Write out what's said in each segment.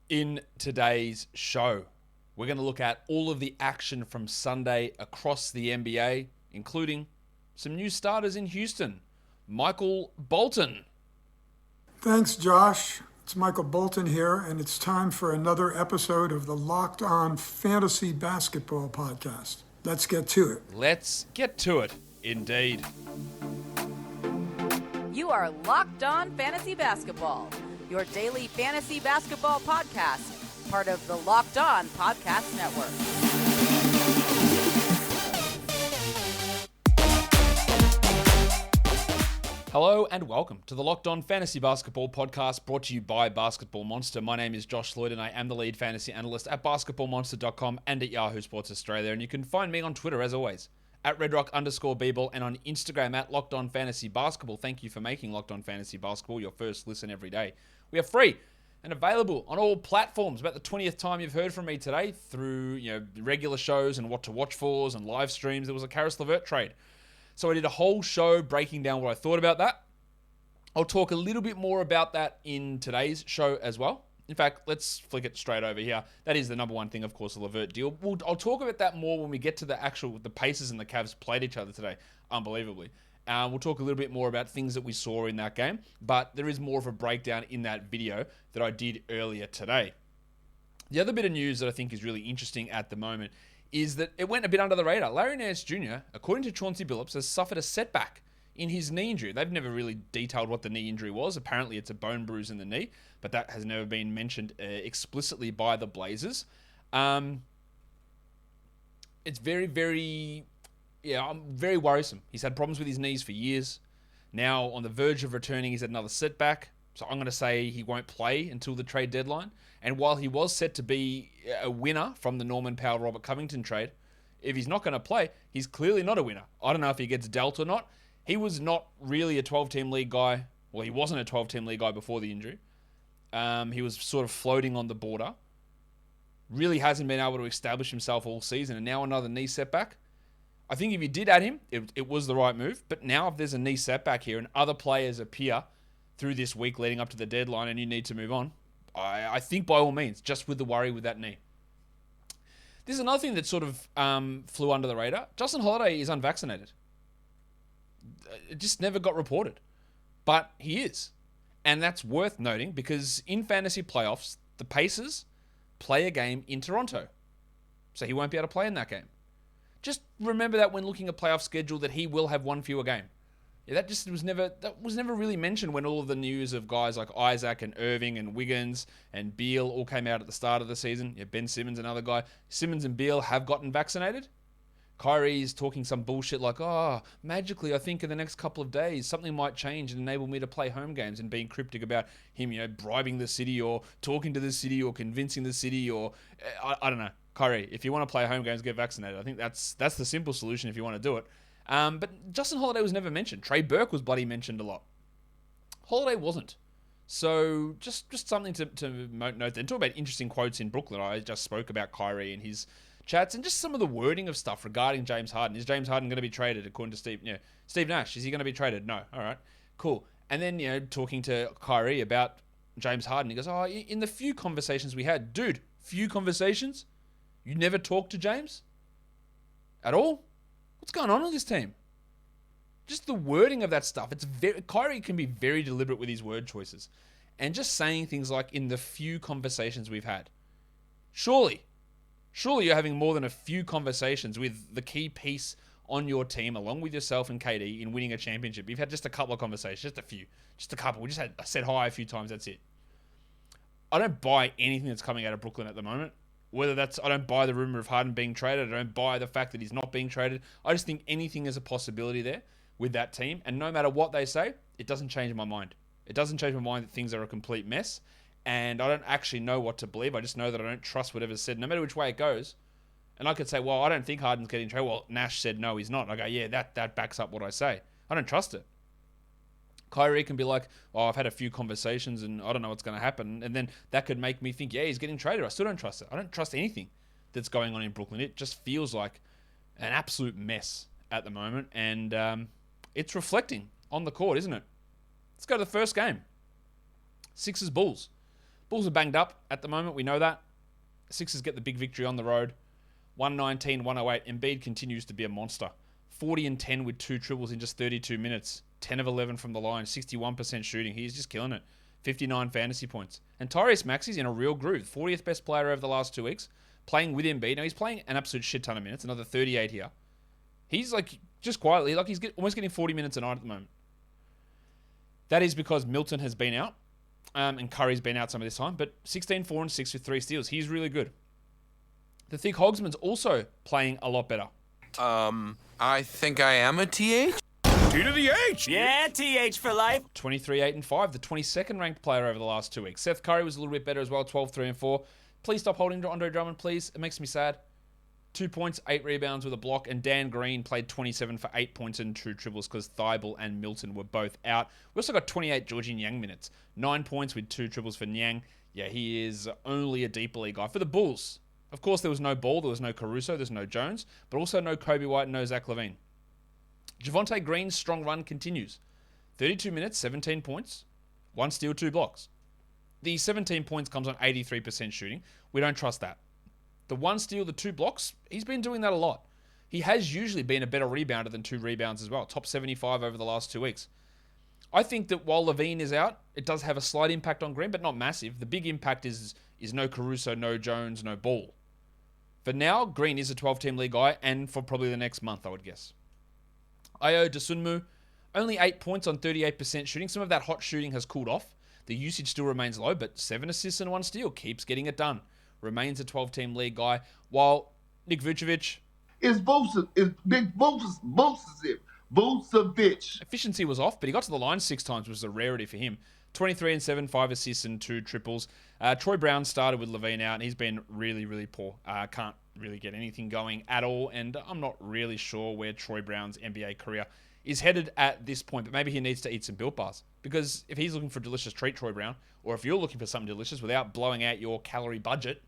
In today's show, we're going to look at all of the action from Sunday across the NBA, including some new starters in Houston. Michael Bolton. Thanks, Josh. It's Michael Bolton here, and it's time for another episode of the Locked On Fantasy Basketball Podcast. Let's get to it. Let's get to it, indeed. You are Locked On Fantasy Basketball, your daily fantasy basketball podcast, part of the Locked On Podcast Network. Hello and welcome to the Locked On Fantasy Basketball Podcast, brought to you by Basketball Monster. My name is Josh Lloyd and I am the lead fantasy analyst at basketballmonster.com and at Yahoo Sports Australia. And you can find me on Twitter, as always, at redrock_bball and on Instagram at Locked On Fantasy Basketball. Thank you for making Locked On Fantasy Basketball your first listen every day. We are free and available on all platforms. About the 20th time you've heard from me today through regular shows and what to watch fors and live streams. There was a Caris LeVert trade. So I did a whole show breaking down what I thought about that. I'll talk a little bit more about that in today's show as well. In fact, let's flick it straight over here. That is the number one thing, of course, the LeVert deal. I'll talk about that more when we get to the Pacers and the Cavs played each other today, unbelievably. We'll talk a little bit more about things that we saw in that game, but there is more of a breakdown in that video that I did earlier today. The other bit of news that I think is really interesting at the moment is that it went a bit under the radar. Larry Nance Jr., according to Chauncey Billups, has suffered a setback in his knee injury. They've never really detailed what the knee injury was. Apparently it's a bone bruise in the knee, but that has never been mentioned explicitly by the Blazers. It's very worrisome. He's had problems with his knees for years. Now on the verge of returning, he's had another setback. So I'm going to say he won't play until the trade deadline. And while he was set to be a winner from the Norman Powell, Robert Covington trade, if he's not going to play, he's clearly not a winner. I don't know if he gets dealt or not. He was not really a 12-team league guy. Well, he wasn't a 12-team league guy before the injury. He was sort of floating on the border. Really hasn't been able to establish himself all season. And now another knee setback. I think if you did add him, it was the right move. But now if there's a knee setback here and other players appear through this week leading up to the deadline and you need to move on, I think by all means, just with the worry with that knee. This is another thing that sort of flew under the radar. Justin Holiday is unvaccinated. It just never got reported. But he is. And that's worth noting because in fantasy playoffs, the Pacers play a game in Toronto. So he won't be able to play in that game. Just remember that when looking at playoff schedule that he will have one fewer game. Yeah, that was never really mentioned when all of the news of guys like Isaac and Irving and Wiggins and Beal all came out at the start of the season. Yeah, Ben Simmons, another guy. Simmons and Beal have gotten vaccinated. Kyrie is talking some bullshit like, magically, I think in the next couple of days, something might change and enable me to play home games, and being cryptic about him, bribing the city or talking to the city or convincing the city or, I don't know. Kyrie, if you want to play home games, get vaccinated. I think that's the simple solution if you want to do it. But Justin Holiday was never mentioned. Trey Burke was bloody mentioned a lot. Holiday wasn't. So just something to note there. Talk about interesting quotes in Brooklyn. I just spoke about Kyrie and his chats and just some of the wording of stuff regarding James Harden. Is James Harden going to be traded according to Steve Nash? Is he going to be traded? No. All right. Cool. And then, talking to Kyrie about James Harden, he goes, in the few conversations we had, dude, few conversations? You never talked to James? At all? What's going on with this team? Just the wording of that stuff. Kyrie can be very deliberate with his word choices. And just saying things like, in the few conversations we've had. Surely you're having more than a few conversations with the key piece on your team, along with yourself and KD, in winning a championship. You've had just a couple of conversations, just a few. Just a couple. We just said hi a few times, that's it. I don't buy anything that's coming out of Brooklyn at the moment. I don't buy the rumor of Harden being traded. I don't buy the fact that he's not being traded. I just think anything is a possibility there with that team. And no matter what they say, it doesn't change my mind. It doesn't change my mind that things are a complete mess. And I don't actually know what to believe. I just know that I don't trust whatever's said, no matter which way it goes. And I could say, well, I don't think Harden's getting traded. Well, Nash said no, he's not. I go, yeah, that backs up what I say. I don't trust it. Kyrie can be like, I've had a few conversations and I don't know what's going to happen. And then that could make me think, yeah, he's getting traded. I still don't trust it. I don't trust anything that's going on in Brooklyn. It just feels like an absolute mess at the moment. And it's reflecting on the court, isn't it? Let's go to the first game. Sixers Bulls. Bulls are banged up at the moment. We know that. Sixers get the big victory on the road. 119-108. Embiid continues to be a monster. 40-10 with 2 triples in just 32 minutes. 10 of 11 from the line. 61% shooting. He's just killing it. 59 fantasy points. And Tyrese Maxey's in a real groove. 40th best player over the last 2 weeks. Playing with Embiid. Now, he's playing an absolute shit ton of minutes. Another 38 here. He's like, just quietly, like he's almost getting 40 minutes a night at the moment. That is because Milton has been out. And Curry's been out some of this time. But 16, 4, and 6 with 3 steals. He's really good. The Thick Hogsman's also playing a lot better. I think I am a TH. T to the H. Yeah, TH for life. 23, 8, and 5. The 22nd ranked player over the last 2 weeks. Seth Curry was a little bit better as well. 12, 3, and 4. Please stop holding Andre Drummond, please. It makes me sad. 2 points, 8 rebounds with a block. And Dan Green played 27 for 8 points and 2 triples because Thibault and Milton were both out. We also got 28 Georgie Niang minutes. 9 points with 2 triples for Niang. Yeah, he is only a deeper league guy. For the Bulls, of course, there was no Ball, there was no Caruso, there's no Jones, but also no Kobe White, no Zach LaVine. Javonte Green's strong run continues. 32 minutes, 17 points, 1 steal, 2 blocks. The 17 points comes on 83% shooting. We don't trust that. The 1 steal, the 2 blocks, he's been doing that a lot. He has usually been a better rebounder than 2 rebounds as well. Top 75 over the last 2 weeks. I think that while LaVine is out, it does have a slight impact on Green, but not massive. The big impact is no Caruso, no Jones, no Ball. For now, Green is a 12-team league guy, and for probably the next month, I would guess. Ayo Dosunmu, only 8 points on 38% shooting. Some of that hot shooting has cooled off. The usage still remains low, but 7 assists and 1 steal. Keeps getting it done. Remains a 12-team league guy. While Nick Vucevic... It's Big Vucevic. Efficiency was off, but he got to the line 6 times, which was a rarity for him. 23 and 7, 5 assists and 2 triples. Troy Brown started with LaVine out, and he's been really, really poor. Can't really get anything going at all, and I'm not really sure where Troy Brown's NBA career is headed at this point, but maybe he needs to eat some Built Bars. Because if he's looking for a delicious treat, Troy Brown, or if you're looking for something delicious without blowing out your calorie budget,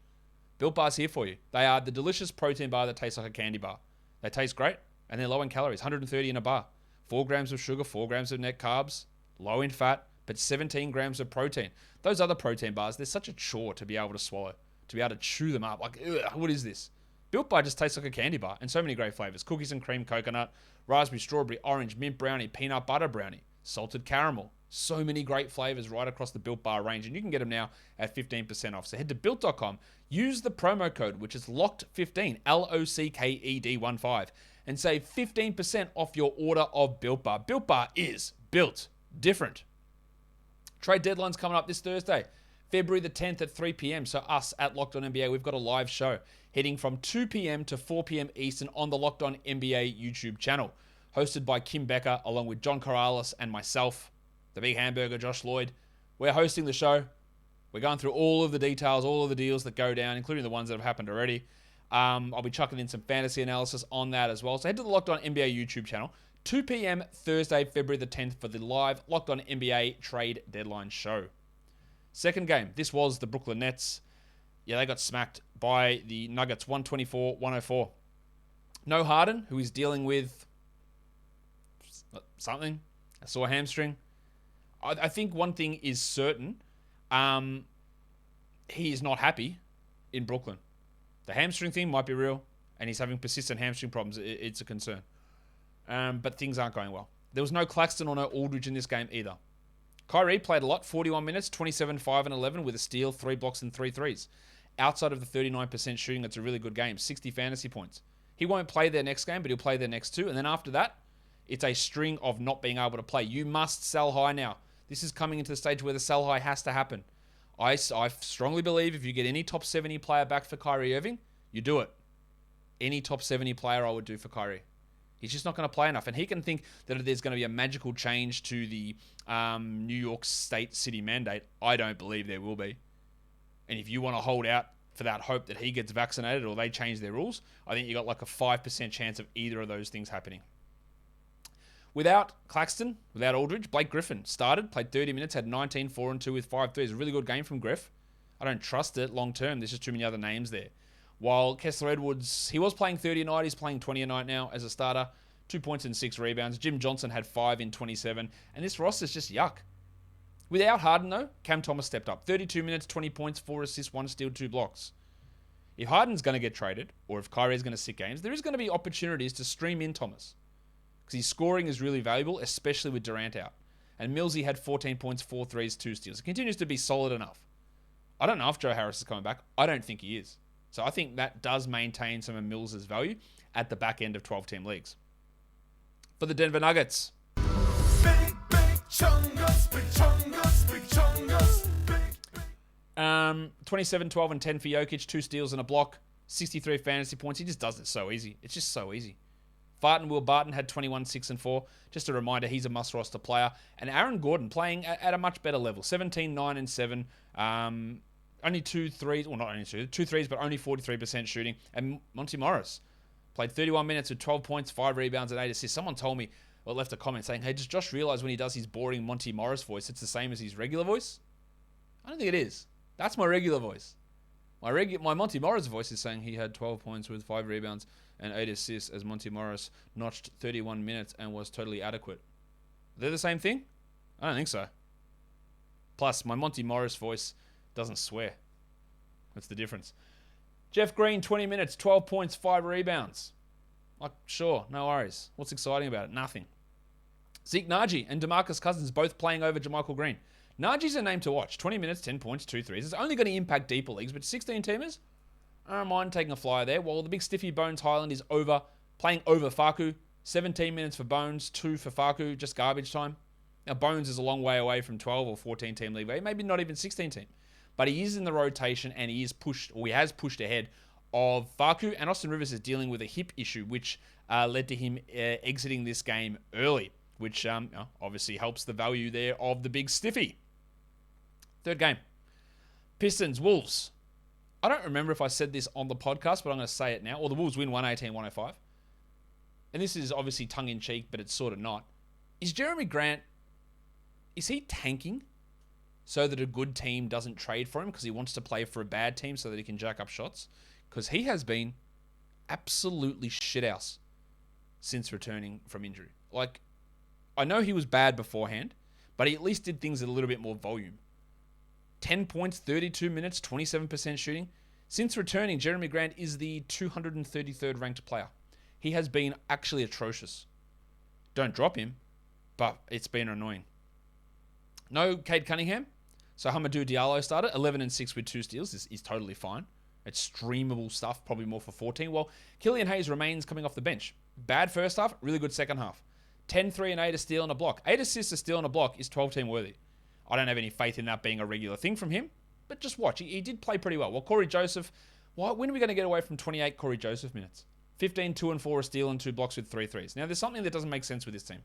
Built Bar's here for you. They are the delicious protein bar that tastes like a candy bar. They taste great, and they're low in calories, 130 in a bar. 4 grams of sugar, 4 grams of net carbs, low in fat, but 17 grams of protein. Those other protein bars, they're such a chore to be able to swallow, to be able to chew them up. Like, ugh, what is this? Built Bar just tastes like a candy bar, and so many great flavors. Cookies and cream coconut, raspberry, strawberry, orange, mint brownie, peanut butter brownie, salted caramel. So many great flavors right across the Built Bar range, and you can get them now at 15% off. So head to Built.com, use the promo code, which is LOCKED15, LOCKED15, and save 15% off your order of Built Bar. Built Bar is built different. Trade deadline's coming up this Thursday, February the 10th at 3 p.m. So us at Locked On NBA, we've got a live show heading from 2 p.m. to 4 p.m. Eastern on the Locked On NBA YouTube channel, hosted by Kim Becker along with John Corrales and myself, the Big Hamburger, Josh Lloyd. We're hosting the show. We're going through all of the details, all of the deals that go down, including the ones that have happened already. I'll be chucking in some fantasy analysis on that as well. So head to the Locked On NBA YouTube channel, 2 p.m. Thursday, February the 10th for the live Locked On NBA trade deadline show. Second game, this was the Brooklyn Nets. Yeah, they got smacked by the Nuggets, 124-104. No Harden, who is dealing with something, a sore hamstring. I think one thing is certain. He is not happy in Brooklyn. The hamstring thing might be real, and he's having persistent hamstring problems. It's a concern. But things aren't going well. There was no Claxton or no Aldridge in this game either. Kyrie played a lot, 41 minutes, 27, 5, and 11 with a steal, 3 blocks, and 3 threes. Outside of the 39% shooting, it's a really good game, 60 fantasy points. He won't play their next game, but he'll play their next 2. And then after that, it's a string of not being able to play. You must sell high now. This is coming into the stage where the sell high has to happen. I strongly believe if you get any top 70 player back for Kyrie Irving, you do it. Any top 70 player I would do for Kyrie. He's just not going to play enough. And he can think that there's going to be a magical change to the New York State City mandate. I don't believe there will be. And if you want to hold out for that hope that he gets vaccinated or they change their rules, I think you got like a 5% chance of either of those things happening. Without Claxton, without Aldridge, Blake Griffin started, played 30 minutes, had 19, 4 and 2 with 5 threes. A really good game from Griff. I don't trust it long term. There's just too many other names there. While Kessler Edwards, he was playing 30 a night. He's playing 20 a night now as a starter. 2 points and 6 rebounds. Jim Johnson had 5 in 27. And this roster's just yuck. Without Harden, though, Cam Thomas stepped up. 32 minutes, 20 points, 4 assists, 1 steal, 2 blocks. If Harden's going to get traded, or if Kyrie's going to sit games, there is going to be opportunities to stream in Thomas. Because his scoring is really valuable, especially with Durant out. And Millsy had 14 points, 4 threes, 2 steals. It continues to be solid enough. I don't know if Joe Harris is coming back. I don't think he is. So I think that does maintain some of Mills' value at the back end of 12-team leagues. For the Denver Nuggets. Big chungus, big chungus, big chungus, big. 27, 12, and 10 for Jokic, 2 steals and a block, 63 fantasy points. He just does it so easy. It's just so easy. Will Barton had 21, 6, and 4. Just a reminder, he's a must-roster player. And Aaron Gordon playing at a much better level. 17, 9, and 7. Only 2 threes. Well, not only 2 threes, but only 43% shooting. And Monty Morris played 31 minutes with 12 points, 5 rebounds, and 8 assists. Someone told me, or left a comment saying, hey, does Josh realize when he does his boring Monty Morris voice, it's the same as his regular voice? I don't think it is. That's my regular voice. My Monty Morris voice is saying he had 12 points with 5 rebounds and 8 assists as Monty Morris notched 31 minutes and was totally adequate. They're the same thing? I don't think so. Plus, my Monty Morris voice doesn't swear. That's the difference. Jeff Green, 20 minutes, 12 points, 5 rebounds. Like, sure, no worries. What's exciting about it? Nothing. Zeke Naji and DeMarcus Cousins both playing over JaMychal Green. Naji's a name to watch. 20 minutes, 10 points, 2 threes. It's only going to impact deeper leagues, but 16-teamers, I don't mind taking a flyer there. While the big stiffy Bones Highland is playing over Facu. 17 minutes for Bones, 2 for Facu, just garbage time. Now, Bones is a long way away from 12 or 14-team league, maybe not even 16-team. But he is in the rotation and he has pushed ahead of Facu. And Austin Rivers is dealing with a hip issue, which led to him exiting this game early, which obviously helps the value there of the big stiffy. Third game. Pistons, Wolves. I don't remember if I said this on the podcast, but I'm going to say it now. Well, the Wolves win 118-105. And this is obviously tongue-in-cheek, but it's sort of not. Is Jeremy Grant, is he tanking so that a good team doesn't trade for him because he wants to play for a bad team so that he can jack up shots? Because he has been absolutely shithouse since returning from injury. Like, I know he was bad beforehand, but he at least did things at a little bit more volume. 10 points, 32 minutes, 27% shooting. Since returning, Jeremy Grant is the 233rd ranked player. He has been actually atrocious. Don't drop him, but it's been annoying. No Cade Cunningham. So Hamidou Diallo started 11 and 6 with 2 steals. This is totally fine. It's streamable stuff, probably more for 14. Well, Killian Hayes remains coming off the bench. Bad first half, really good second half. 10, 3, and 8 a steal and a block. 8 assists, a steal, and a block is 12-team worthy. I don't have any faith in that being a regular thing from him, but just watch. He did play pretty well. Well, Corey Joseph, when are we going to get away from 28 Corey Joseph minutes? 15, 2, and 4 a steal, and 2 blocks with 3 threes. Now, there's something that doesn't make sense with this team.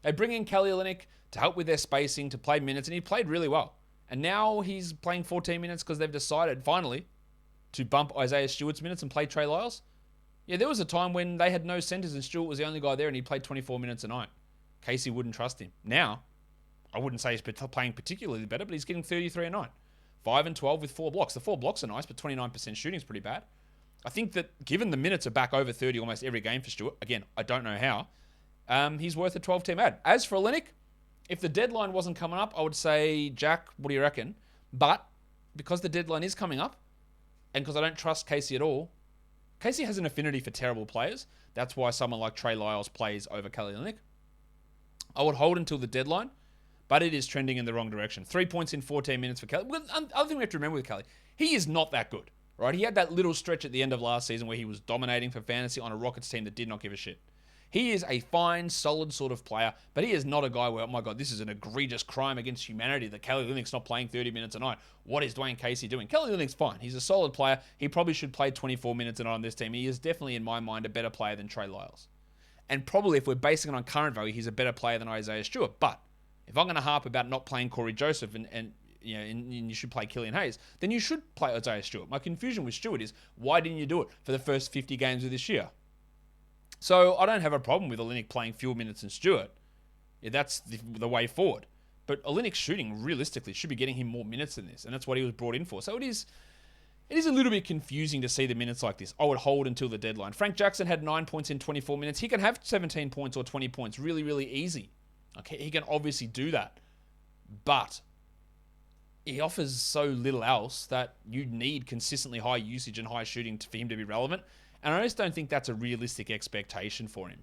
They bring in Kelly Olynyk to help with their spacing, to play minutes, and he played really well. And now he's playing 14 minutes because they've decided, finally, to bump Isaiah Stewart's minutes and play Trey Lyles. Yeah, there was a time when they had no centers and Stewart was the only guy there and he played 24 minutes a night. Casey wouldn't trust him. Now, I wouldn't say he's playing particularly better, but he's getting 33 a night. 5 and 12 with 4 blocks. The 4 blocks are nice, but 29% shooting is pretty bad. I think that given the minutes are back over 30 almost every game for Stewart, again, I don't know how, he's worth a 12-team ad. As for Olynyk, if the deadline wasn't coming up, I would say, Jack, what do you reckon? But because the deadline is coming up, and because I don't trust Casey at all, Casey has an affinity for terrible players. That's why someone like Trey Lyles plays over Kelly Olynyk. I would hold until the deadline, but it is trending in the wrong direction. 3 points in 14 minutes for Kelly. Well, other thing we have to remember with Kelly, he is not that good, right? He had that little stretch at the end of last season where he was dominating for fantasy on a Rockets team that did not give a shit. He is a fine, solid sort of player, but he is not a guy where, oh my God, this is an egregious crime against humanity that Kelly Olynyk's not playing 30 minutes a night. What is Dwayne Casey doing? Kelly Olynyk's fine. He's a solid player. He probably should play 24 minutes a night on this team. He is definitely, in my mind, a better player than Trey Lyles. And probably, if we're basing it on current value, he's a better player than Isaiah Stewart. But if I'm going to harp about not playing Corey Joseph and you should play Killian Hayes, then you should play Isaiah Stewart. My confusion with Stewart is, why didn't you do it for the first 50 games of this year? So I don't have a problem with Olynyk playing fewer minutes than Stewart. Yeah, that's the way forward. But Olynyk's shooting, realistically, should be getting him more minutes than this, and that's what he was brought in for. So it is a little bit confusing to see the minutes like this. I would hold until the deadline. Frank Jackson had 9 points in 24 minutes. He can have 17 points or 20 points really, really easy. Okay, he can obviously do that. but he offers so little else that you need consistently high usage and high shooting for him to be relevant. And I just don't think that's a realistic expectation for him.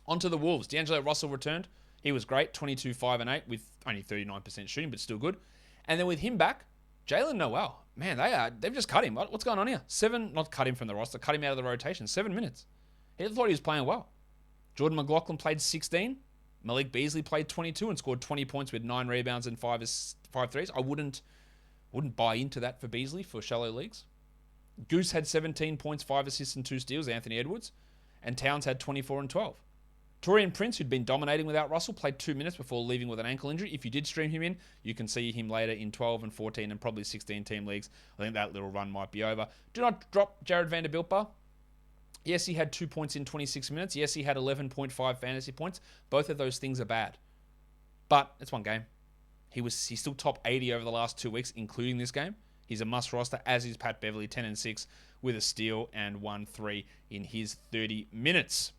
On to the Wolves. D'Angelo Russell returned. He was great, 22, 5, and 8 with only 39% shooting, but still good. And then with him back, Jalen Noel. Man, they've just cut him. What's going on here? Not cut him from the roster, cut him out of the rotation. 7 minutes. He thought he was playing well. Jordan McLaughlin played 16. Malik Beasley played 22 and scored 20 points with 9 rebounds and 5 threes. I wouldn't buy into that for Beasley for shallow leagues. Goose had 17 points, 5 assists, and 2 steals, Anthony Edwards. And Towns had 24 and 12. Torian Prince, who'd been dominating without Russell, played 2 minutes before leaving with an ankle injury. If you did stream him in, you can see him later in 12 and 14 and probably 16 team leagues. I think that little run might be over. Do not drop Jared Vanderbilt bar. Yes, he had 2 points in 26 minutes. Yes, he had 11.5 fantasy points. Both of those things are bad. But it's one game. He's still top 80 over the last 2 weeks, including this game. He's a must roster, as is Pat Beverly, 10 and 6 with a steal and 1-3 in his 30 minutes.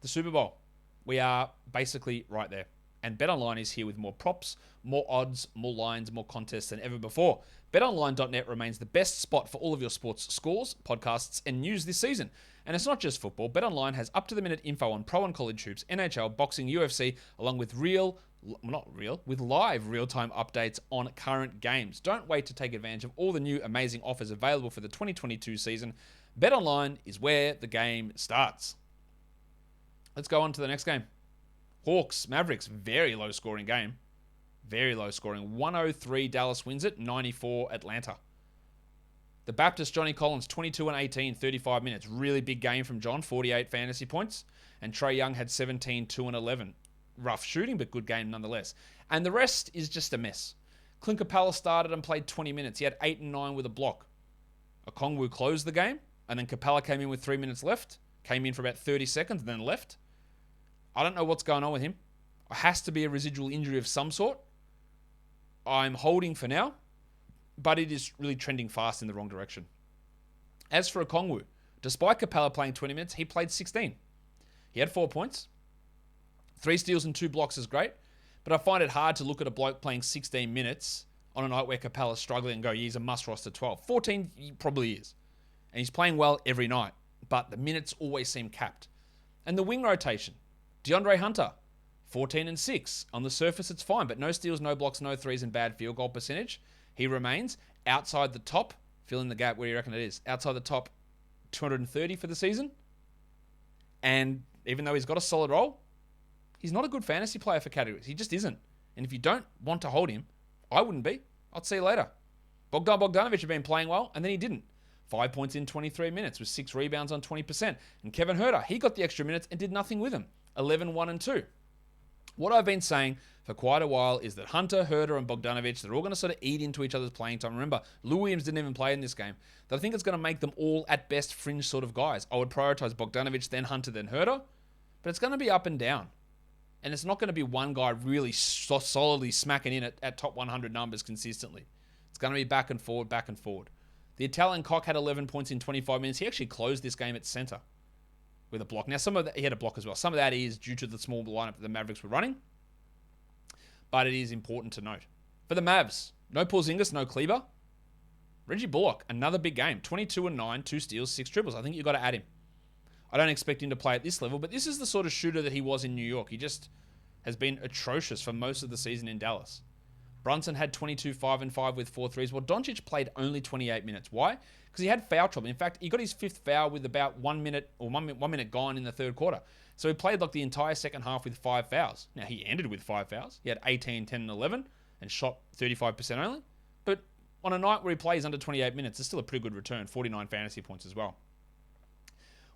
The Super Bowl. We are basically right there. And BetOnline is here with more props, more odds, more lines, more contests than ever before. BetOnline.net remains the best spot for all of your sports scores, podcasts, and news this season. And it's not just football. BetOnline has up-to-the-minute info on pro and college hoops, NHL, boxing, UFC, along with live real-time updates on current games. Don't wait to take advantage of all the new amazing offers available for the 2022 season. BetOnline is where the game starts. Let's go on to the next game. Hawks, Mavericks, very low scoring game. Very low scoring. 103 Dallas wins it, 94 Atlanta. The Baptist, Johnny Collins, 22 and 18, 35 minutes. Really big game from John, 48 fantasy points. And Trae Young had 17, 2 and 11. Rough shooting, but good game nonetheless. And the rest is just a mess. Clint Capella started and played 20 minutes. He had 8 and 9 with a block. Okongwu closed the game, and then Capella came in with 3 minutes left. Came in for about 30 seconds and then left. I don't know what's going on with him. It has to be a residual injury of some sort. I'm holding for now, but it is really trending fast in the wrong direction. As for Okongwu, despite Capella playing 20 minutes, he played 16. He had 4 points. 3 steals and 2 blocks is great, but I find it hard to look at a bloke playing 16 minutes on a night where Capella's struggling and go, he's a must roster 12. 14, he probably is. And he's playing well every night, but the minutes always seem capped. And the wing rotation. DeAndre Hunter, 14 and 6. On the surface, it's fine, but no steals, no blocks, no threes, and bad field goal percentage. He remains outside the top. Fill in the gap. Where do you reckon it is? Outside the top 230 for the season. And even though he's got a solid role, he's not a good fantasy player for categories. He just isn't. And if you don't want to hold him, I wouldn't be. I'll see you later. Bogdanovic had been playing well, and then he didn't. 5 points in 23 minutes with 6 rebounds on 20%. And Kevin Huerter, he got the extra minutes and did nothing with them. 11, 1, and 2. What I've been saying for quite a while is that Hunter, Huerter, and Bogdanovic, they're all going to sort of eat into each other's playing time. Remember, Lou Williams didn't even play in this game. But I think it's going to make them all, at best, fringe sort of guys. I would prioritize Bogdanovic, then Hunter, then Huerter. But it's going to be up and down. And it's not going to be one guy really solidly smacking in at top 100 numbers consistently. It's going to be back and forward, back and forward. The Italian cock had 11 points in 25 minutes. He actually closed this game at center with a block. Now, some of that, he had a block as well. Some of that is due to the small lineup that the Mavericks were running. But it is important to note. For the Mavs, no Porzingis, no Kleber. Reggie Bullock, another big game. 22 and 9, 2 steals, 6 triples. I think you've got to add him. I don't expect him to play at this level, but this is the sort of shooter that he was in New York. He just has been atrocious for most of the season in Dallas. Brunson had 22, 5 and 5 with 4 threes. Well, Doncic played only 28 minutes. Why? Because he had foul trouble. In fact, he got his 5th foul with about 1 minute or 1 minute gone in the third quarter. So he played like the entire second half with 5 fouls. Now, he ended with 5 fouls. He had 18, 10, and 11 and shot 35% only. But on a night where he plays under 28 minutes, it's still a pretty good return. 49 fantasy points as well.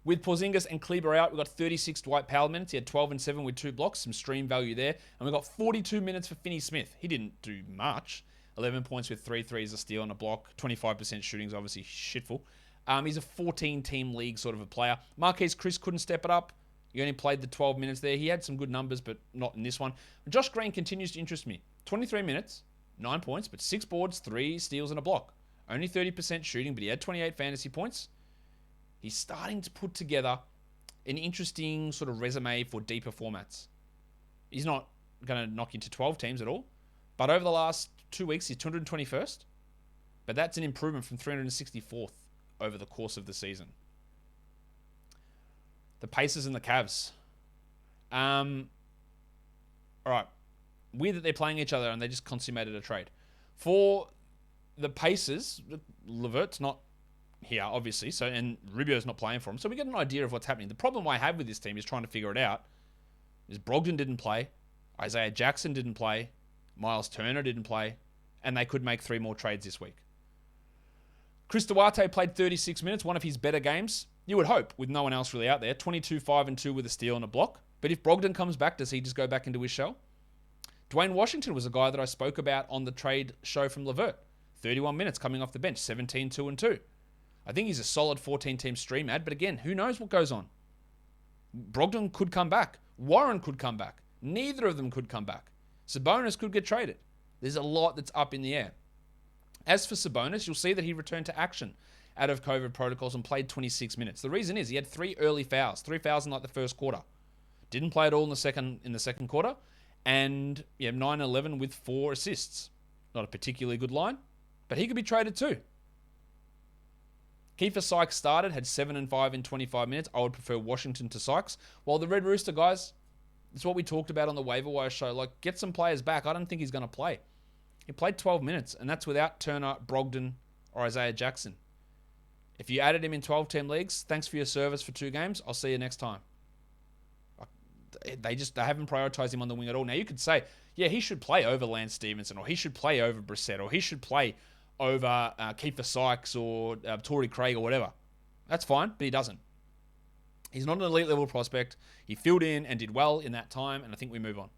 With Porzingis and Kleber out, we got 36 Dwight Powell minutes. He had 12 and 7 with 2 blocks, some stream value there. And we got 42 minutes for Finney Smith. He didn't do much. 11 points with 3 threes, a steal, and a block. 25% shooting is obviously shitful. He's a 14-team league sort of a player. Marquise Chris couldn't step it up. He only played the 12 minutes there. He had some good numbers, but not in this one. Josh Green continues to interest me. 23 minutes, 9 points, but 6 boards, 3 steals, and a block. Only 30% shooting, but he had 28 fantasy points. He's starting to put together an interesting sort of resume for deeper formats. He's not going to knock into 12 teams at all. But over the last 2 weeks, he's 221st. But that's an improvement from 364th over the course of the season. The Pacers and the Cavs. All right. Weird that they're playing each other and they just consummated a trade. For the Pacers, LeVert's not here, obviously, and Rubio's not playing for him, so we get an idea of what's happening. The problem I have with this team is trying to figure it out. Is Brogdon didn't play, Isaiah Jackson didn't play, Miles Turner didn't play, and they could make 3 more trades this week. Chris Duarte played 36 minutes, one of his better games. You would hope, with no one else really out there. 22, 5, and 2 with a steal and a block. But if Brogdon comes back, does he just go back into his shell? Dwayne Washington was a guy that I spoke about on the trade show from LeVert. 31 minutes coming off the bench, 17, 2, and 2. I think he's a solid 14-team stream ad, but again, who knows what goes on? Brogdon could come back. Warren could come back. Neither of them could come back. Sabonis could get traded. There's a lot that's up in the air. As for Sabonis, you'll see that he returned to action out of COVID protocols and played 26 minutes. The reason is he had 3 early fouls, 3 fouls in like the first quarter. Didn't play at all in the second quarter, and 9-11 with 4 assists. Not a particularly good line, but he could be traded too. Kiefer Sykes started, had 7 and 5 in 25 minutes. I would prefer Washington to Sykes. While the Red Rooster, guys, it's what we talked about on the waiver wire show. Like, get some players back. I don't think he's going to play. He played 12 minutes, and that's without Turner, Brogdon, or Isaiah Jackson. If you added him in 12-team leagues, thanks for your service for 2 games. I'll see you next time. They haven't prioritized him on the wing at all. Now, you could say, yeah, he should play over Lance Stevenson, or he should play over Brissett, or he should play over Kiefer Sykes or Torrey Craig or whatever. That's fine, but he doesn't. He's not an elite level prospect. He filled in and did well in that time, and I think we move on.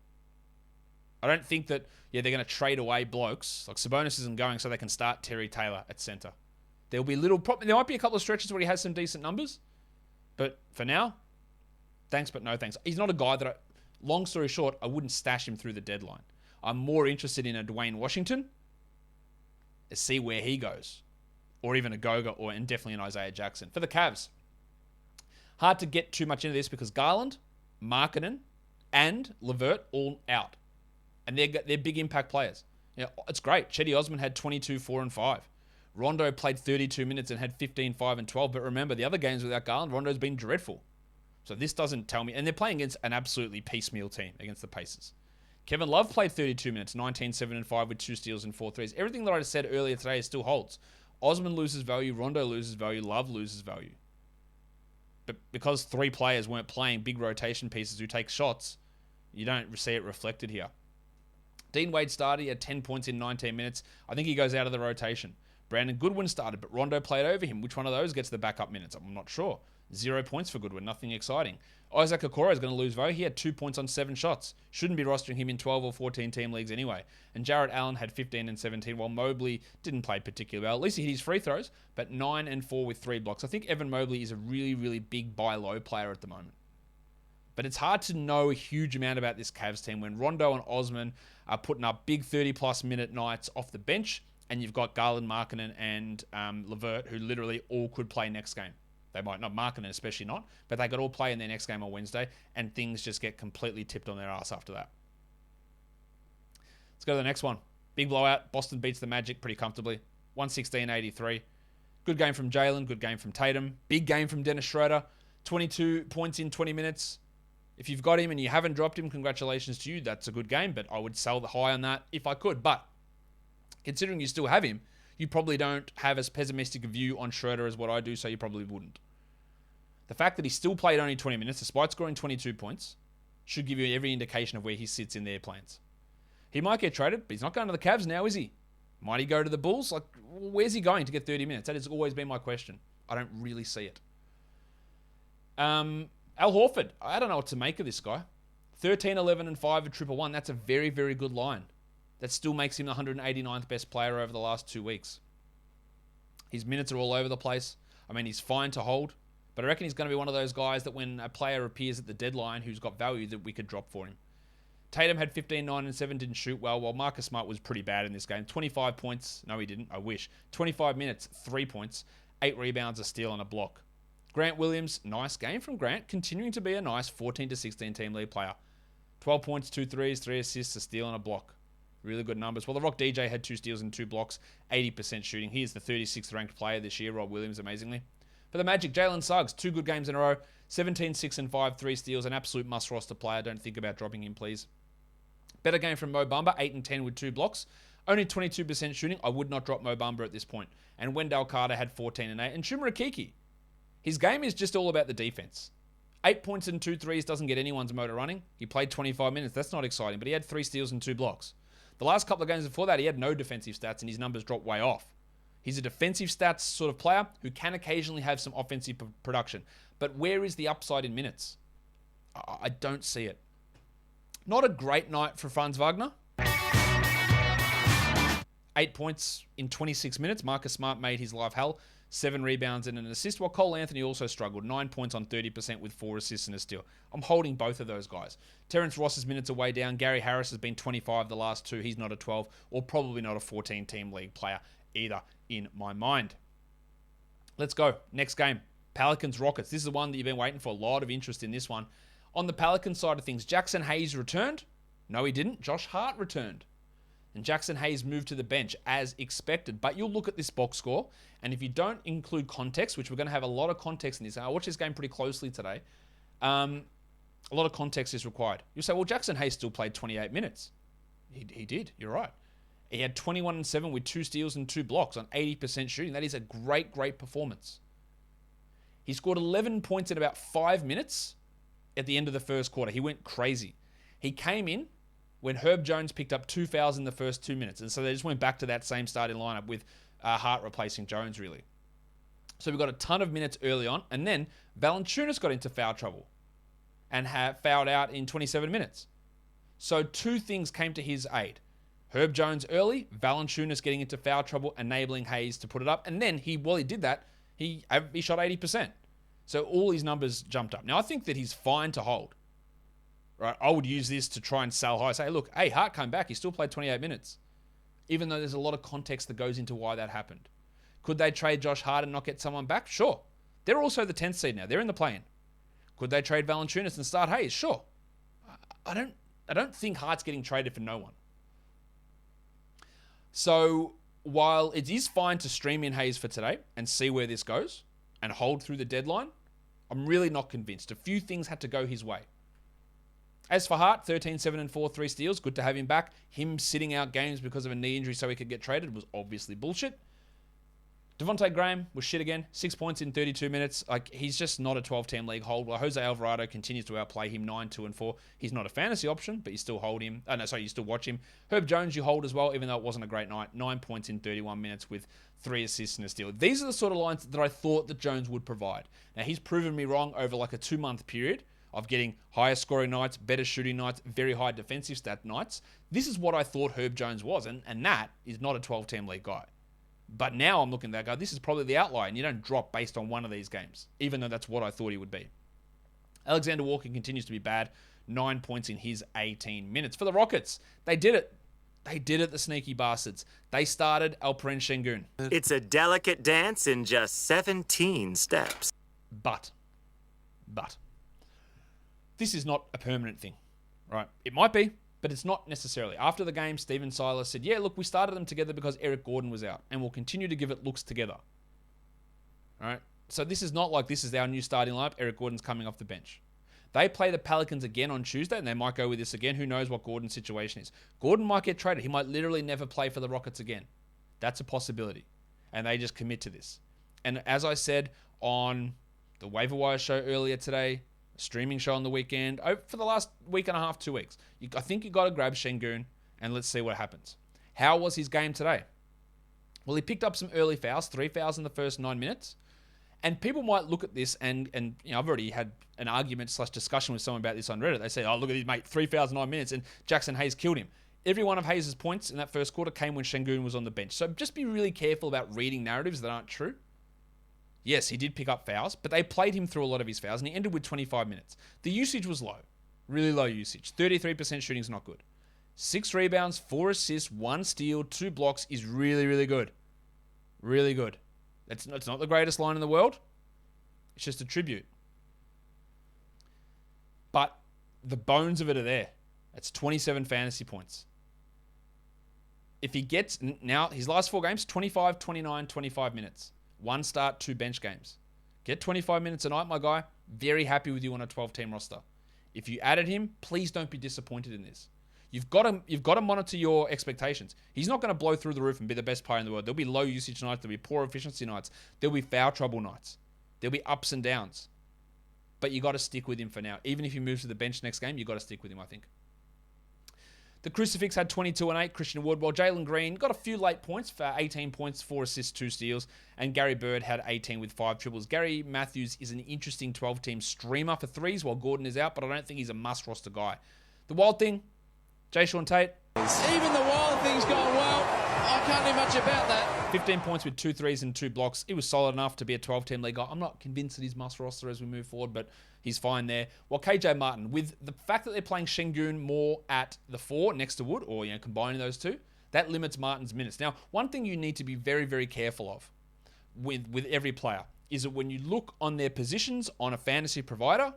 I don't think that, they're going to trade away blokes. Like, Sabonis isn't going so they can start Terry Taylor at center. There might be a couple of stretches where he has some decent numbers, but for now, thanks but no thanks. He's not a guy that, long story short, I wouldn't stash him through the deadline. I'm more interested in a Dwayne Washington to see where he goes, or even a Goga, and definitely an Isaiah Jackson. For the Cavs, hard to get too much into this because Garland, Markkanen, and LeVert all out. And they're big impact players. It's great. Chetty Osman had 22, 4, and 5. Rondo played 32 minutes and had 15, 5, and 12. But remember, the other games without Garland, Rondo's been dreadful. So this doesn't tell me. And they're playing against an absolutely piecemeal team against the Pacers. Kevin Love played 32 minutes, 19, 7, and 5 with 2 steals and 4 threes. Everything that I said earlier today still holds. Osman loses value, Rondo loses value, Love loses value. But because 3 players weren't playing big rotation pieces who take shots, you don't see it reflected here. Dean Wade started. He had 10 points in 19 minutes. I think he goes out of the rotation. Brandon Goodwin started, but Rondo played over him. Which one of those gets the backup minutes? I'm not sure. 0 points for Goodwin. Nothing exciting. Isaac Okoro is going to lose value. He had 2 points on 7 shots. Shouldn't be rostering him in 12 or 14 team leagues anyway. And Jarrett Allen had 15 and 17, while Mobley didn't play particularly well. At least he hit his free throws, but 9 and 4 with 3 blocks. I think Evan Mobley is a really, really big buy low player at the moment. But it's hard to know a huge amount about this Cavs team when Rondo and Osman are putting up big 30-plus minute nights off the bench, and you've got Garland, Markkanen, and LeVert, who literally all could play next game. They might not, Markkanen especially not, but they could all play in their next game on Wednesday, and things just get completely tipped on their ass after that. Let's go to the next one. Big blowout. Boston beats the Magic pretty comfortably. 116-83. Good game from Jalen. Good game from Tatum. Big game from Dennis Schroeder. 22 points in 20 minutes. If you've got him and you haven't dropped him, congratulations to you. That's a good game, but I would sell the high on that if I could. But considering you still have him, you probably don't have as pessimistic a view on Schroeder as what I do, so you probably wouldn't. The fact that he still played only 20 minutes, despite scoring 22 points, should give you every indication of where he sits in their plans. He might get traded, but he's not going to the Cavs now, is he? Might he go to the Bulls? Like, where's he going to get 30 minutes? That has always been my question. I don't really see it. Al Horford, I don't know what to make of this guy. 13, 11, and 5 at 111. That's a very, very good line. That still makes him the 189th best player over the last 2 weeks. His minutes are all over the place. I mean, he's fine to hold, but I reckon he's going to be one of those guys that when a player appears at the deadline who's got value that we could drop for him. Tatum had 15, 9, and 7, didn't shoot well, while Marcus Smart was pretty bad in this game. 25 points. No, he didn't. I wish. 25 minutes, 3 points, 8 rebounds, a steal, and a block. Grant Williams, nice game from Grant, continuing to be a nice 14 to 16 team lead player. 12 points, 2 threes, 3 assists, a steal, and a block. Really good numbers. Well, the Rock DJ had 2 steals and 2 blocks, 80% shooting. He is the 36th ranked player this year, Rob Williams, amazingly. For the Magic, Jalen Suggs, 2 good games in a row, 17, 6, and 5, 3 steals, an absolute must-roster player. Don't think about dropping him, please. Better game from Mo Bamba, 8 and 10 with 2 blocks. Only 22% shooting. I would not drop Mo Bamba at this point. And Wendell Carter had 14 and 8. And Chuma Okeke, his game is just all about the defense. 8 points and 2 threes doesn't get anyone's motor running. He played 25 minutes. That's not exciting, but he had 3 steals and 2 blocks. The last couple of games before that, he had no defensive stats, and his numbers dropped way off. He's a defensive stats sort of player who can occasionally have some offensive production. But where is the upside in minutes? I don't see it. Not a great night for Franz Wagner. 8 points in 26 minutes. Marcus Smart made his life hell. 7 rebounds and an assist, while Cole Anthony also struggled. 9 points on 30% with 4 assists and a steal. I'm holding both of those guys. Terrence Ross's minutes are way down. Gary Harris has been 25 the last 2. He's not a 12 or probably not a 14-team league player either in my mind. Let's go. Next game. Pelicans Rockets. This is the one that you've been waiting for. A lot of interest in this one. On the Pelicans side of things, Jaxson Hayes returned. No, he didn't. Josh Hart returned. And Jaxson Hayes moved to the bench as expected. But you'll look at this box score, and if you don't include context, which we're going to have a lot of context in this, I watched this game pretty closely today, a lot of context is required. You'll say, well, Jaxson Hayes still played 28 minutes. He did. You're right. He had 21 and 7 with 2 steals and 2 blocks on 80% shooting. That is a great, great performance. He scored 11 points in about 5 minutes at the end of the first quarter. He went crazy. He came in when Herb Jones picked up 2 fouls in the first 2 minutes. And so they just went back to that same starting lineup with Hart replacing Jones, really. So we got a ton of minutes early on. And then Valanciunas got into foul trouble and fouled out in 27 minutes. So 2 things came to his aid. Herb Jones early, Valanciunas getting into foul trouble, enabling Hayes to put it up. And then while he did that, he shot 80%. So all his numbers jumped up. Now, I think that he's fine to hold. Right? I would use this to try and sell high. Say, look, hey, Hart came back. He still played 28 minutes. Even though there's a lot of context that goes into why that happened. Could they trade Josh Hart and not get someone back? Sure. They're also the 10th seed now. They're in the play-in. Could they trade Valanciunas and start Hayes? Sure. I don't think Hart's getting traded for no one. So while it is fine to stream in Hayes for today and see where this goes and hold through the deadline, I'm really not convinced. A few things had to go his way. As for Hart, 13, 7, and 4, 3 steals. Good to have him back. Him sitting out games because of a knee injury so he could get traded was obviously bullshit. Devontae Graham was shit again. 6 points in 32 minutes. He's just not a 12-team league hold. While Jose Alvarado continues to outplay him 9, 2, and 4. He's not a fantasy option, but you still hold him. You still watch him. Herb Jones you hold as well, even though it wasn't a great night. 9 points in 31 minutes with 3 assists and a steal. These are the sort of lines that I thought that Jones would provide. Now, he's proven me wrong over a 2-month period of getting higher scoring nights, better shooting nights, very high defensive stat nights. This is what I thought Herb Jones was, and that is not a 12-team league guy. But now I'm looking at that guy, this is probably the outlier, and you don't drop based on one of these games, even though that's what I thought he would be. Alexander Walker continues to be bad, 9 points in his 18 minutes. For the Rockets, they did it. They did it, the sneaky bastards. They started Alperen Sengun. It's a delicate dance in just 17 steps. But, this is not a permanent thing, right? It might be, but it's not necessarily. After the game, Steven Silas said, yeah, look, we started them together because Eric Gordon was out, and we'll continue to give it looks together. All right? So this is not like this is our new starting lineup. Eric Gordon's coming off the bench. They play the Pelicans again on Tuesday, and they might go with this again. Who knows what Gordon's situation is. Gordon might get traded. He might literally never play for the Rockets again. That's a possibility. And they just commit to this. And as I said on the Waiver Wire show earlier today, streaming show on the weekend, for the last week and a half, 2 weeks, I think you got to grab Sengun, and let's see what happens. How was his game today? Well, he picked up some early fouls, 3 fouls in the first 9 minutes. And people might look at this and I've already had an argument / discussion with someone about this on Reddit. They say, oh, look at his mate, 3 fouls in 9 minutes, and Jaxson Hayes killed him. Every one of Hayes' points in that first quarter came when Sengun was on the bench. So just be really careful about reading narratives that aren't true. Yes, he did pick up fouls, but they played him through a lot of his fouls, and he ended with 25 minutes. The usage was low. Really low usage. 33% shooting is not good. 6 rebounds, 4 assists, 1 steal, 2 blocks is really, really good. Really good. It's not the greatest line in the world. It's just a tribute. But the bones of it are there. That's 27 fantasy points. If he gets, now his last 4 games, 25, 29, 25 minutes. 1 start, 2 bench games. Get 25 minutes a night, my guy. Very happy with you on a 12-team roster. If you added him, please don't be disappointed in this. You've got to monitor your expectations. He's not going to blow through the roof and be the best player in the world. There'll be low usage nights. There'll be poor efficiency nights. There'll be foul trouble nights. There'll be ups and downs. But you got to stick with him for now. Even if he moves to the bench next game, you got to stick with him, I think. The Crucifix had 22 and 8, Christian Wood, while Jalen Green got a few late points for 18 points, 4 assists, 2 steals, and Gary Bird had 18 with 5 triples. Gary Matthews is an interesting 12-team streamer for threes while Gordon is out, but I don't think he's a must-roster guy. The wild thing, Jay Sean Tate. Even the wild thing's gone well. I can't do much about that. 15 points with 2 threes and 2 blocks. He was solid enough to be a 12-team league guy. I'm not convinced that he's must-roster as we move forward, but he's fine there. While KJ Martin, with the fact that they're playing Sengun more at the 4 next to Wood, or combining those two, that limits Martin's minutes. Now, one thing you need to be very, very careful of with every player is that when you look on their positions on a fantasy provider,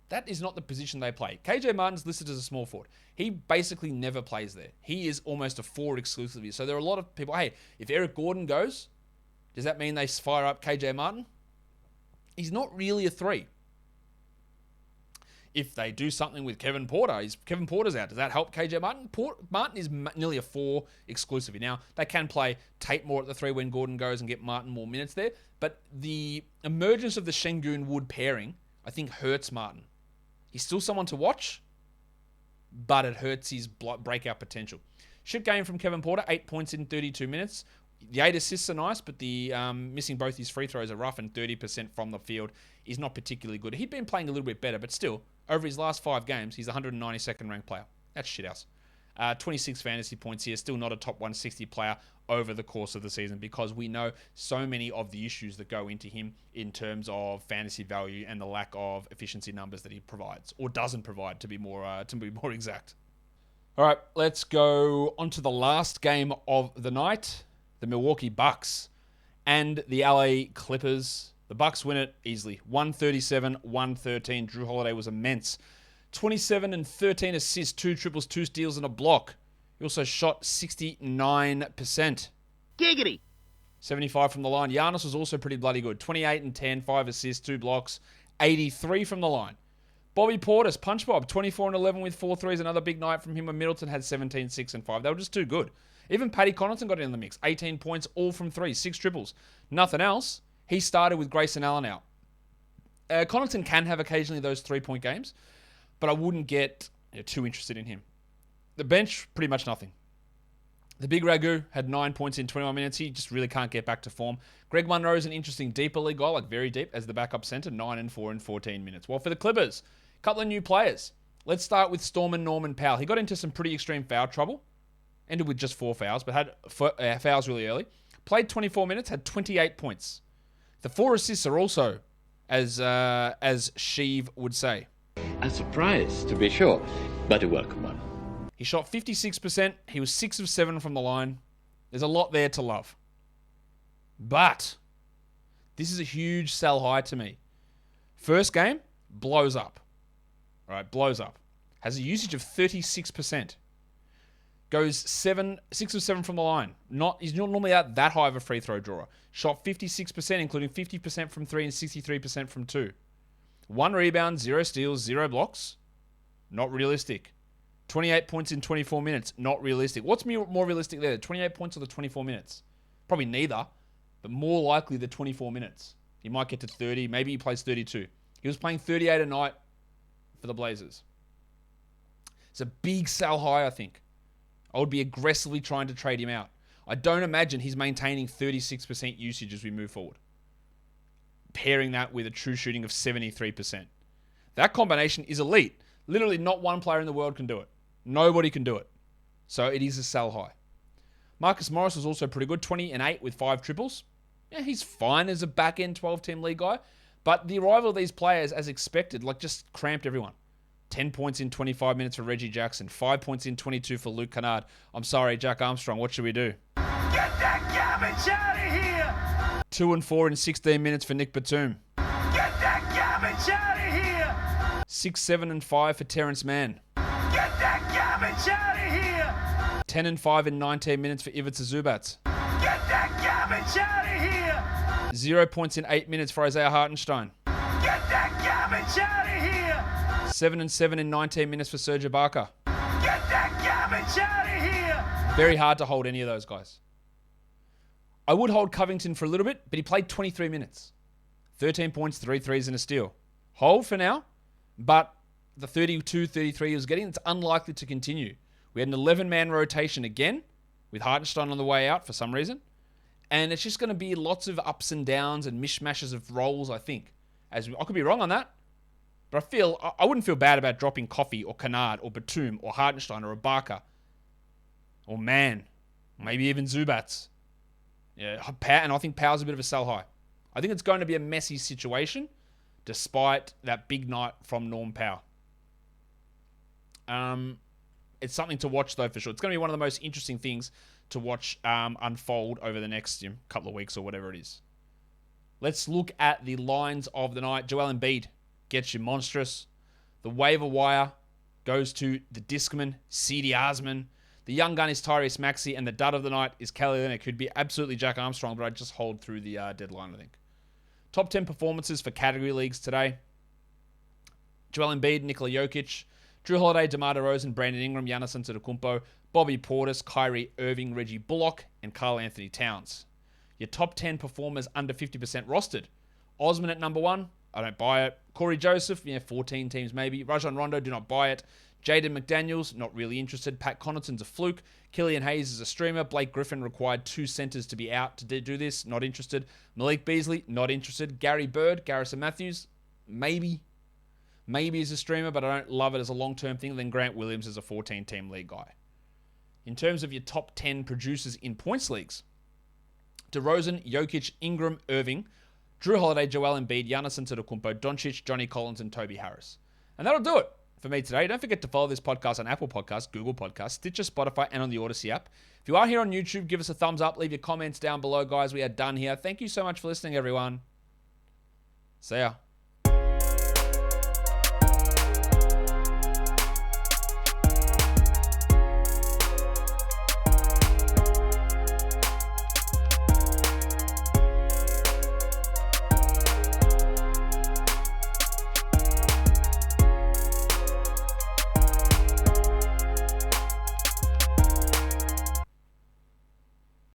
that is not the position they play. KJ Martin's listed as a small forward. He basically never plays there. He is almost a forward exclusively. So there are a lot of people, hey, if Eric Gordon goes, does that mean they fire up KJ Martin? He's not really a 3. If they do something with Kevin Porter, Kevin Porter's out. Does that help KJ Martin? Martin is nearly a 4 exclusively. Now, they can play Tate more at the 3 when Gordon goes and get Martin more minutes there. But the emergence of the Sengun-Wood pairing, I think, hurts Martin. He's still someone to watch, but it hurts his breakout potential. Shit game from Kevin Porter, 8 points in 32 minutes. The 8 assists are nice, but the missing both his free throws are rough, and 30% from the field is not particularly good. He'd been playing a little bit better, but still, over his last 5 games, he's 192nd ranked player. That's shithouse. 26 fantasy points here, still not a top 160 player over the course of the season, because we know so many of the issues that go into him in terms of fantasy value and the lack of efficiency numbers that he provides, or doesn't provide, to be more exact. All right, let's go on to the last game of the night. The Milwaukee Bucks and the LA Clippers. The Bucks win it easily. 137-113. Drew Holiday was immense. 27 and 13 assists, 2 triples, 2 steals, and a block. He also shot 69%. Giggity. 75 from the line. Giannis was also pretty bloody good. 28 and 10, 5 assists, 2 blocks, 83 from the line. Bobby Portis, Punch Bob, 24 and 11 with 4 threes. Another big night from him when Middleton had 17, 6, and 5. They were just too good. Even Paddy Connaughton got in the mix. 18 points, all from 3, 6 triples. Nothing else. He started with Grayson Allen out. Connaughton can have occasionally those 3-point games, but I wouldn't get too interested in him. The bench, pretty much nothing. The big Ragu had 9 points in 21 minutes. He just really can't get back to form. Greg Monroe is an interesting deeper league guy, like very deep, as the backup center, 9 and 4 in 14 minutes. Well, for the Clippers, a couple of new players. Let's start with Storman Norman Powell. He got into some pretty extreme foul trouble. Ended with just 4 fouls, but had fouls really early. Played 24 minutes, had 28 points. The 4 assists are also, as Sheev would say, A surprise, to be sure, but a welcome one. He shot 56%. He was 6 of 7 from the line. There's a lot there to love. But this is a huge sell high to me. First game, blows up. All right, blows up. Has a usage of 36%. Goes 6 of 7 from the line. He's not normally out that high of a free throw drawer. Shot 56%, including 50% from 3 and 63% from 2. 1 rebound, 0 steals, 0 blocks. Not realistic. 28 points in 24 minutes. Not realistic. What's more realistic there? The 28 points or the 24 minutes? Probably neither, but more likely the 24 minutes. He might get to 30. Maybe he plays 32. He was playing 38 a night for the Blazers. It's a big sell high, I think. I would be aggressively trying to trade him out. I don't imagine he's maintaining 36% usage as we move forward. Pairing that with a true shooting of 73%. That combination is elite. Literally not one player in the world can do it. Nobody can do it. So it is a sell high. Marcus Morris was also pretty good. 20 and 8 with 5 triples. Yeah, he's fine as a back-end 12-team league guy. But the arrival of these players, as expected, just cramped everyone. 10 points in 25 minutes for Reggie Jackson. 5 points in 22 for Luke Kennard. I'm sorry, Jack Armstrong. What should we do? Get that garbage out of here! 2 and 4 in 16 minutes for Nick Batum. Get that garbage out of here! 6, 7, and 5 for Terrence Mann. Get that garbage out of here! 10 and 5 in 19 minutes for Ivica Zubats. Get that garbage out of here! 0 points in 8 minutes for Isaiah Hartenstein. Get that garbage out of here! 7 and 7 in 19 minutes for Serge Ibaka. Get that garbage out of here! Very hard to hold any of those guys. I would hold Covington for a little bit, but he played 23 minutes. 13 points, 3 threes, and a steal. Hold for now, but the 32, 33 he was getting, it's unlikely to continue. We had an 11-man rotation again, with Hartenstein on the way out for some reason. And it's just going to be lots of ups and downs and mishmashes of roles, I think. I could be wrong on that, but I wouldn't feel bad about dropping Coffey or Kennard or Batum or Hartenstein or Ibaka or Mann, maybe even Zubats. Yeah, and I think Powell's a bit of a sell high. I think it's going to be a messy situation, despite that big night from Norm Powell. It's something to watch, though, for sure. It's going to be one of the most interesting things to watch unfold over the next couple of weeks or whatever it is. Let's look at the lines of the night. Joel Embiid gets you monstrous. The waiver wire goes to the Discman, C.D. Osman. The young gun is Tyrese Maxey, and the dud of the night is Kelly Olynyk, who'd be absolutely Jack Armstrong, but I'd just hold through the deadline, I think. Top 10 performances for category leagues today. Joel Embiid, Nikola Jokic, Drew Holiday, DeMar DeRozan, Brandon Ingram, Giannis Antetokounmpo, Bobby Portis, Kyrie Irving, Reggie Bullock, and Karl Anthony Towns. Your top 10 performers under 50% rostered. Osman at number 1, I don't buy it. Corey Joseph, 14 teams maybe. Rajon Rondo, do not buy it. Jaden McDaniels, not really interested. Pat Connaughton's a fluke. Killian Hayes is a streamer. Blake Griffin required 2 centers to be out to do this. Not interested. Malik Beasley, not interested. Gary Bird, Garrison Matthews, maybe he's a streamer, but I don't love it as a long-term thing. Then Grant Williams is a 14-team league guy. In terms of your top 10 producers in points leagues, DeRozan, Jokic, Ingram, Irving, Drew Holiday, Joel Embiid, Giannis Antetokounmpo, Doncic, Johnny Collins, and Toby Harris. And that'll do it for me today. Don't forget to follow this podcast on Apple Podcasts, Google Podcasts, Stitcher, Spotify, and on the Odyssey app. If you are here on YouTube, give us a thumbs up. Leave your comments down below, guys. We are done here. Thank you so much for listening, everyone. See ya.